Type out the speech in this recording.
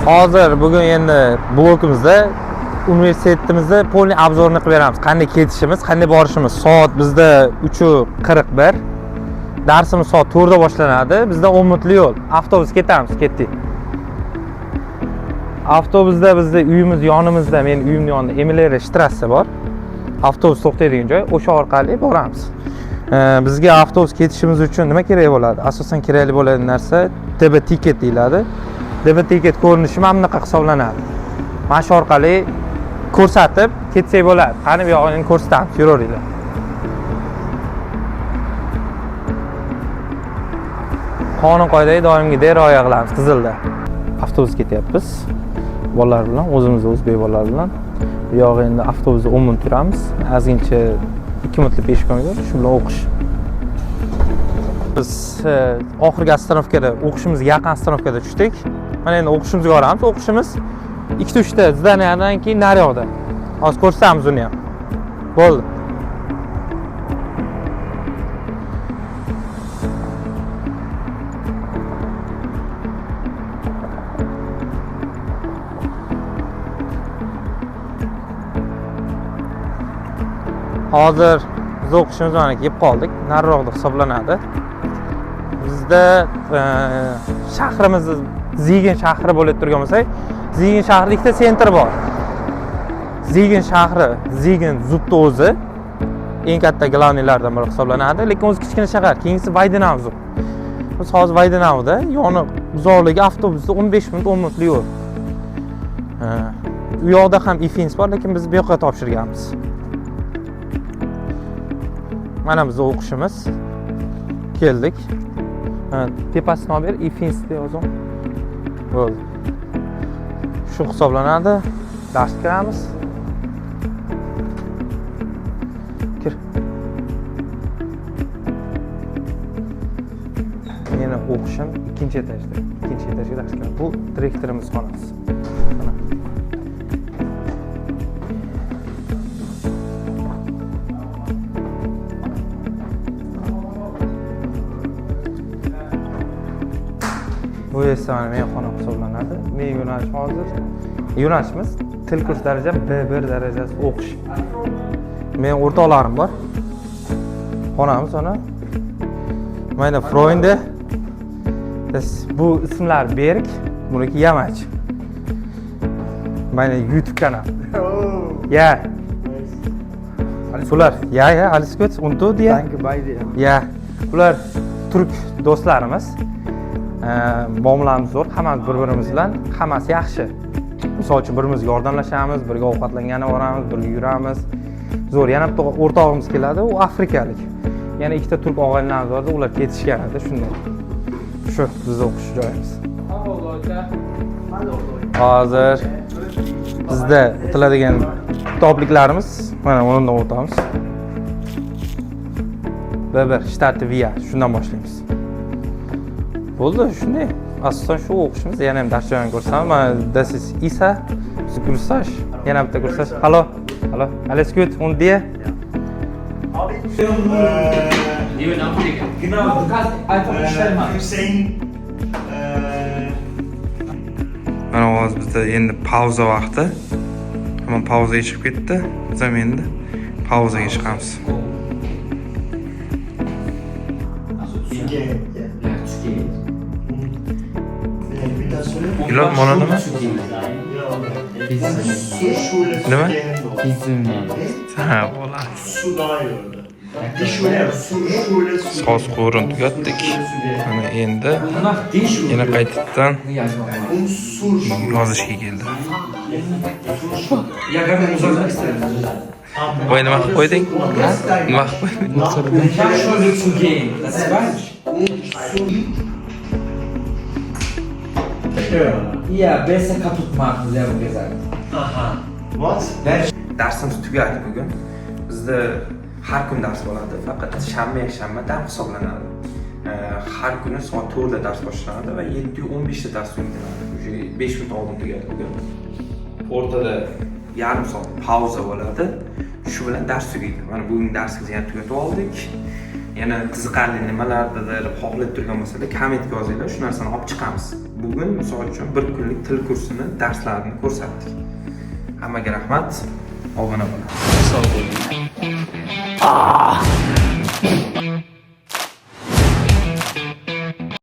Hozir bugun endi blokimizda universitetimizda polniy obzorini qilib beramiz. Qanday ketishimiz, qanday borishimiz. Soat bizda 3:41. Darsimiz soat 4 da boshlanadi. Bizda 10 minutli yo'l. Avtobus ketamiz, ketdik. Avtobusda bizda uyimiz yonimizda, men uyimning yonida Emilere Strasse bor. Avtobus to'xtaydigan joy, o'sha orqali boramiz. Bizga avtobus ketishimiz uchun nima kerak bo'ladi? Asosan kerakli bo'ladigan narsa DB tiket deyiladi. DB tiket ko'rinishi mana bunaqa hisoblanadi. Mana shu orqali ko'rsatib ketsak bo'ladi. Qani bu yog'ini ko'rsatamiz, yuraveringlar. Qonun qoidaga doimgidek rioya qilamiz Qizilda. Avtobus ketyapmiz. Bolalar bilan, o'zimiz o'zbek bolalar bilan. Bu yo'q endi avtobusda 10 minut turamiz. Ozgincha 2 minutli peshkom yo'l, shu bilan o'qish. Biz oxirgi ostanovkada, o'qishimizga yaqin ostanovkada tushdik. Mana endi o'qishimizga boramiz. O'qishimiz 2-3 ta zdaniyadan keyin naryoqda. Hozir ko'rsatamiz uni ham. Bo'ldi. Hozir biz o'qishimiz mana kelib qoldik. Nariroqda hisoblanadi. Bizda shahrimiz Zigen shahri bo'lib turgan bo'lsak, Zigen shahrida ikkita sentr bor. Zigen shahri, Zigen zubni o'zi eng katta glavniylardan biri hisoblanadi, lekin o'zi kichkina shahar. Keyingisi Vaydenau zub. Biz hozir Vaydenauda yoni uzoqligi avtobusda 15 minut 10 minutli yo'l. U yoqda ham ifins bor, lekin biz bu yoqqa topshirganmiz. Mana biz o'qishimiz. Keldik. Tepasini olib ber, ifins deb yozing. Bo'ldi. Shu hisoblanadi. Dars kiramiz. Kir. Meni o'qishim ikkinchi etajda. Ikkinchi etajga dars kiraman. Bu direktorimiz xonasi. Mana. Bu esa men xonam hisoblanadi. Men yo'nalish hozir yo'nalishimiz til kurs daraja B1 darajasi o'qish. Men o'rtoqlarim bor. Xonamiz ona. Mana Freunde. Bu ismlar Berk, buniki Yamach. Mana YouTube kanal. Ya. Ular, ya, alles gut und du dir? Danke beide. Ya. Ular turk do'stlarimiz. Muomalamiz zo'r, hammamiz bir-birimiz bilan, hammasi yaxshi. Misol uchun bir-birimizga yordamlashamiz, birga ovqatlangani boramiz, birga yuramiz. Zo'r, yana bitta o'rtog'imiz keladi, u afrikalik. Yana ikkita turk og'aynilarimiz bor, ular ketishgan edi, shunday. Shu bizning o'qish joyimiz. Hozir bizda o'tiladigan kitobliklarimiz, mana undan o'tamiz. B1 shtati via, shundan boshlaymiz. Bo'ldi, shunday. Asosan shu o'qishimiz, yana ham dars joyini ko'rsam, das ist Isa, biz kursash, yana bitta kursash. Hallo. Hallo. Alles gut und dir? Genau, du kannst einfach bestellen machen. Hüseyin Mana hozir bizda endi pauza vaqti. Hamma pauzaga chiqib ketdi. Biz ham endi pauzaga chiqamiz. Gülab, mana nima? Nima? Ha, bo'ladi. Su daha iyi orada. Bir şöyle şöyle So'z qo'rin tugatdik. Mana endi yana qaytadan yozishga keldi. Voy, nima qilib qo'yding? Nima qilib qo'yding? Schule zu gehen, das weiß ich. Ja, besser kaputt machen, sie haben gesagt. Aha. What? Darsimiz tugadi bugun. Bizda har kun dars bo'ladi, faqat shanba dars hisoblanadi. Har kuni soat 4 da dars boshlanadi va 7:15 da dars tugatiladi. O'sha 5 minut oldin tugadi bugun. O'rtada yarim soat pauza bo'ladi. Shu bilan dars tugaydi. Mana bugun darsimizni ham tugatib oldik. yana qiziqarli nimalardir deb xohlab turgan bo'lsanglar kommentga yozinglar, shu narsani olib chiqamiz. Bugun misol uchun bir kunlik til kursini darslarini ko'rsatdik. Hammaga rahmat. Obuna bo'ling. Sog' bo'ling.